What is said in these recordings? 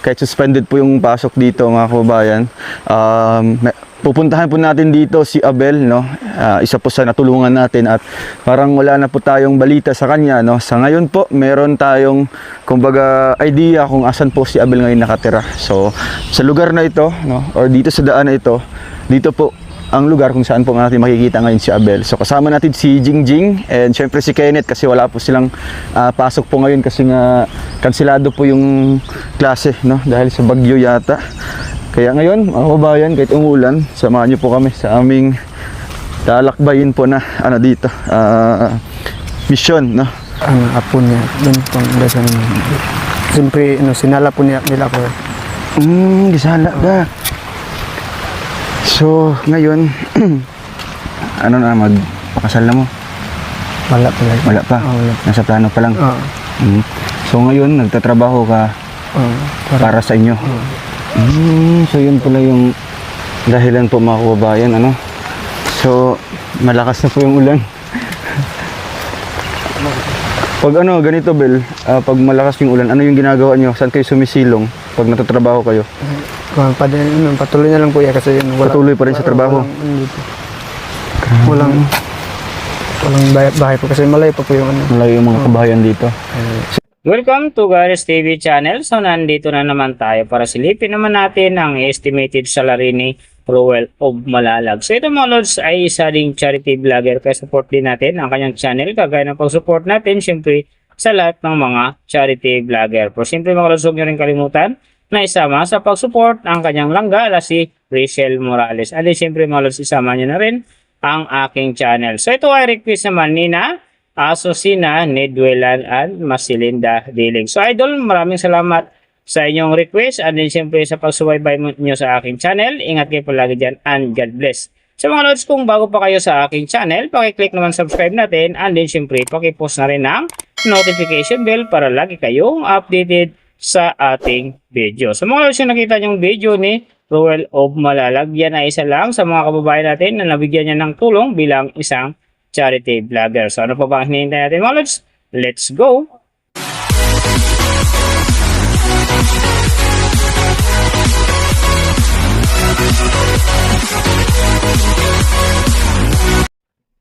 Kahit suspended po yung pasok dito mga kababayan. Pupuntahan po natin dito si Abel, no? Isa po sa natulungan natin at parang wala na po tayong balita sa kanya, no? Sa ngayon po, meron tayong kumbaga idea kung asan po si Abel ngayon nakatira. So, sa lugar na ito, no? Or dito sa daan na ito, dito po ang lugar kung saan po natin makikita ngayon si Abel. So kasama natin si Jingjing and syempre si Kenneth kasi wala po silang pasok po ngayon kasi nga kansilado po yung klase, no? Dahil sa bagyo yata. Kaya ngayon mga kababayan, kahit umulan, samahan niyo po kami sa aming lalakbayin po na dito mission, no? Ang apo niya doon pang dasan. Siyempre sinala po nila ko. Gisala ka. So, ngayon, magpakasal na mo? Wala pa lang. Wala pa? Wala. Nasa plano pa lang? So, ngayon, nagtatrabaho ka para sa inyo? So, yun pala yung dahilan po mga kababayan, ano? So, malakas na po yung ulan. Pag ganito, Bel, pag malakas yung ulan, ano yung ginagawa nyo? Saan kayo sumisilong pag natatrabaho kayo? Patuloy na lang po yan kasi Patuloy pa rin sa trabaho? Walang bahay po kasi malayo pa po yung Malayo yung mga kabahayan dito. Welcome to Garris TV channel. So nandito na naman tayo para silipin naman natin ang estimated salary ni Roel of Malalag. So ito mga lods ay isa ding charity vlogger kaya support din natin ang kanyang channel. Kagaya ng pag-support natin syempre sa lahat ng mga charity vlogger. Pero syempre mga lods, huwag nyo rin kalimutan na isama sa pag-support ang kanyang langga na si Rachel Morales. At syempre mga lods, isama nyo na rin ang aking channel. So ito ay request naman ni na Asusina, Nedwelan at Masilinda Diling. So idol, maraming salamat sa inyong request and then syempre sa pagsubaybay nyo sa aking channel. Ingat kayo palagi dyan and God bless. So mga lods, kung bago pa kayo sa aking channel, pakiclick naman subscribe natin and then syempre pakipost na rin ng notification bell para lagi kayong updated sa ating video. So mga lods, yung nakita nyong video ni Roel of Malalag, yan ay isa lang sa mga kababayan natin na nabigyan niya ng tulong bilang isang charity vlogger. So ano pa ba ang hinihintay natin mga lods? Let's go!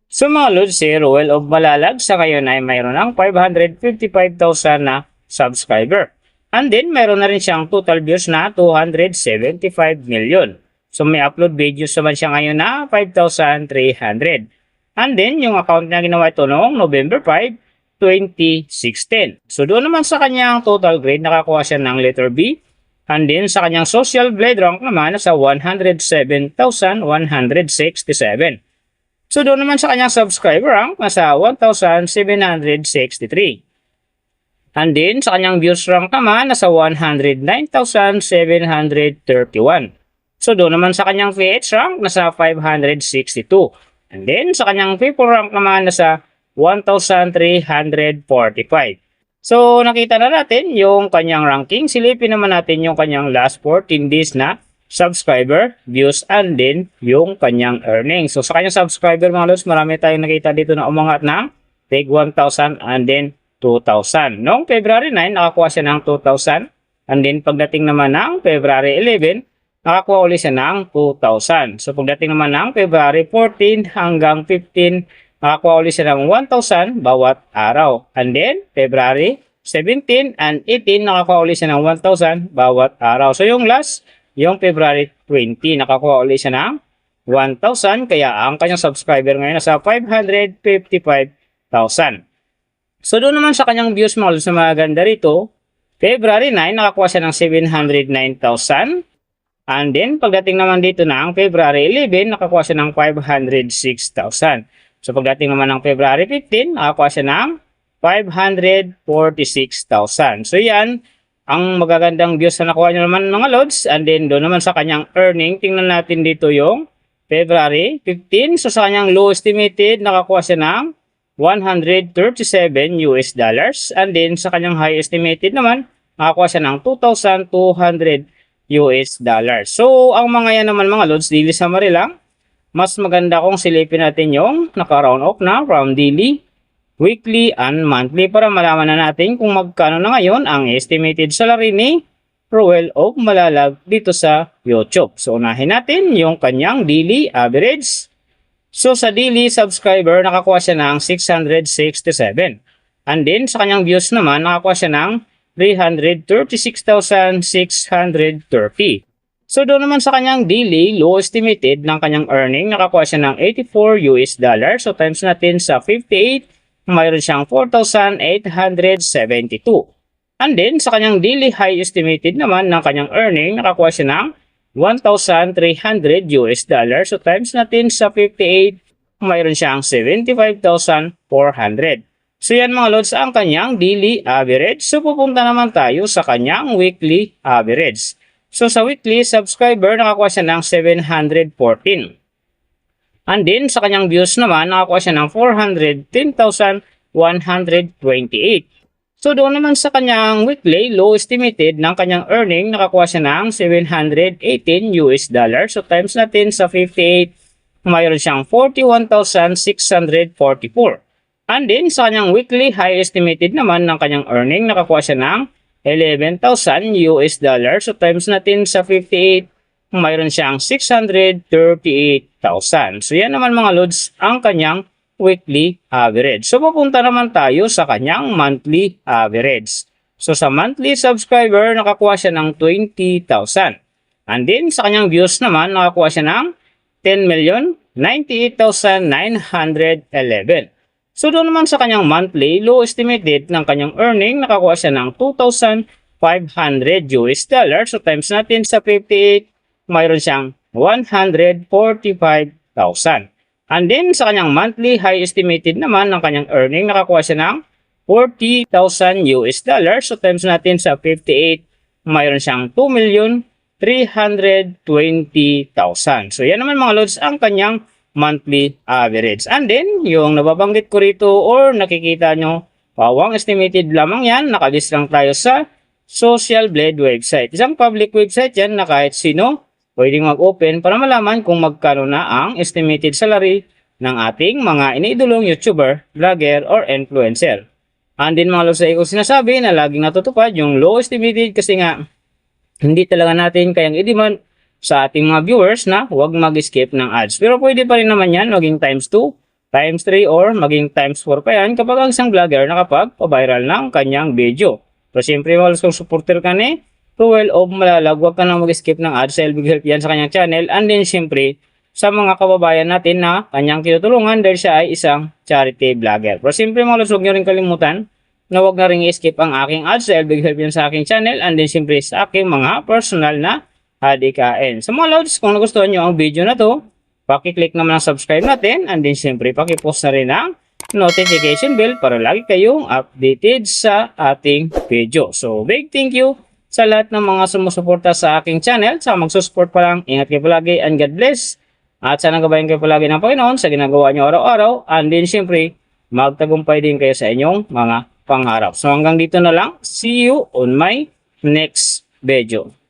So mga lods, si Roel of Malalag sa ngayon ay mayroon ng 555,000 na subscriber. And then, mayroon na rin siyang total views na 275 million. So, may upload videos naman siya ngayon na 5,300. And then, yung account niya ginawa ito noong November 5, 2016. So, doon naman sa kanyang total grade, nakakuha siya ng letter B. And then, sa kanyang social blade rank naman, nasa 107,167. So, doon naman sa kanyang subscriber rank, nasa 1,763. And then, sa kanyang views rank naman, nasa 109,731. So, doon naman sa kanyang PH rank, nasa 562. And then, sa kanyang people rank naman, nasa 1,345. So, nakita na natin yung kanyang ranking. Silipin naman natin yung kanyang last 14 days na subscriber, views, and then yung kanyang earnings. So, sa kanyang subscriber, mga lods, marami tayong nakita dito na umangat ng take 1,000 and then 2,000. Noong February 9, nakakuha siya ng 2,000. And then, pagdating naman ng February 11, nakakuha ulit siya ng 2,000. So, pagdating naman ng February 14 hanggang 15, nakakuha ulit siya ng 1,000 bawat araw. And then, February 17 and 18, nakakuha ulit siya ng 1,000 bawat araw. So, yung last, yung February 20, nakakuha ulit siya ng 1,000. Kaya, ang kanyang subscriber ngayon nasa 555,000. So, doon naman sa kanyang views mga lods na maganda rito, February 9, nakakuha siya ng 709,000. And then, pagdating naman dito ng February 11, nakakuha siya ng 506,000. So, pagdating naman ng February 15, nakakuha siya ng 546,000. So, yan, ang magagandang views na nakuha niya naman mga lods. And then, doon naman sa kanyang earning, tingnan natin dito yung February 15. So, sa kanyang low estimated, nakakuha siya ng $137 US. And then, sa kanyang high estimated naman, nakakuha siya ng $2,200 US. So, ang mga yan naman mga lods, daily summary lang. Mas maganda kung silipin natin yung naka-round off na from daily, weekly, and monthly para malaman na natin kung magkano na ngayon ang estimated salary ni Roel of Malalag dito sa YouTube. So unahin natin yung kanyang daily average. So sa daily subscriber, nakakuha siya ng 667. And then sa kanyang views naman, nakakuha siya ng 336,630. So doon naman sa kanyang daily low estimated ng kanyang earning, nakakuha siya ng 84 US dollar. So times natin sa 58, mayroon siyang 4,872. And then sa kanyang daily high estimated naman ng kanyang earning, nakakuha siya ng 1,300 US dollar. So times natin sa 58, mayroon siyang 75,400. So yan mga lods ang kanyang daily average. So pupunta naman tayo sa kanyang weekly average. So sa weekly subscriber, nakakuha siya ng 714. And then sa kanyang views naman, nakakuha siya ng 410,128. So doon naman sa kanyang weekly low estimated ng kanyang earning, nakakuha siya ng 718 US dollar. So times natin sa 58, mayroon siyang 41,644. And then sa kanyang weekly high estimated naman ng kanyang earning, nakakuha siya ng 11,000 US dollar. So times natin sa 58, mayroon siyang 638,000. So yan naman mga lods ang kanyang weekly average. So pupunta naman tayo sa kanyang monthly average. So sa monthly subscriber, nakakuha siya ng 20,000. And then sa kanyang views naman, nakakuha siya ng 10,098,911. So doon naman sa kanyang monthly low estimated ng kanyang earning, nakakuha siya ng 2,500 US dollar. So times natin sa 58, mayroon siyang 145,000. And then sa kanyang monthly high estimated naman ng kanyang earning, nakakuha siya ng 40,000 US dollar. So times natin sa 58, mayroon siyang 2,320,000. So yan naman mga lods ang kanyang monthly average. And then yung nababanggit ko rito or nakikita nyo, pawang estimated lamang yan. Nakalist lang tayo sa Social Blade website. Isang public website yan na kahit sino pwedeng mag-open para malaman kung magkano na ang estimated salary ng ating mga iniidolong YouTuber, vlogger, or influencer. And din mga lods ay ko sinasabi na laging natutupad yung low estimated kasi nga hindi talaga natin kayang i-demand sa ating mga viewers na huwag mag-skip ng ads. Pero pwede pa rin naman yan maging times 2, times 3, or maging times 4 pa yan kapag ang isang vlogger nakapag-viral ng kanyang video. So siyempre mga lods kung supporter ka ni Roel of Malalag, huwag ka na mag-skip ng ads dahil big help yan sa kanyang channel. And then siyempre sa mga kababayan natin na kanyang tinutulungan dahil siya ay isang charity vlogger. Pero siyempre mga lods, huwag nyo rin kalimutan na huwag na rin i-skip ang aking ads dahil big help yan sa aking channel. And then siyempre sa aking mga personal na adikain. So mga lods, kung nagustuhan nyo ang video na to, paki-click naman ang subscribe natin. And then siyempre paki-post na rin ang notification bell para lagi kayong updated sa ating video. So big thank you sa lahat ng mga sumusuporta sa aking channel. Sa magsusupport pa lang, ingat kayo palagi and God bless. At sana gabayan kayo palagi ng Panginoon sa ginagawa nyo araw-araw. And then siyempre, magtagumpay din kayo sa inyong mga pangarap. So hanggang dito na lang. See you on my next video.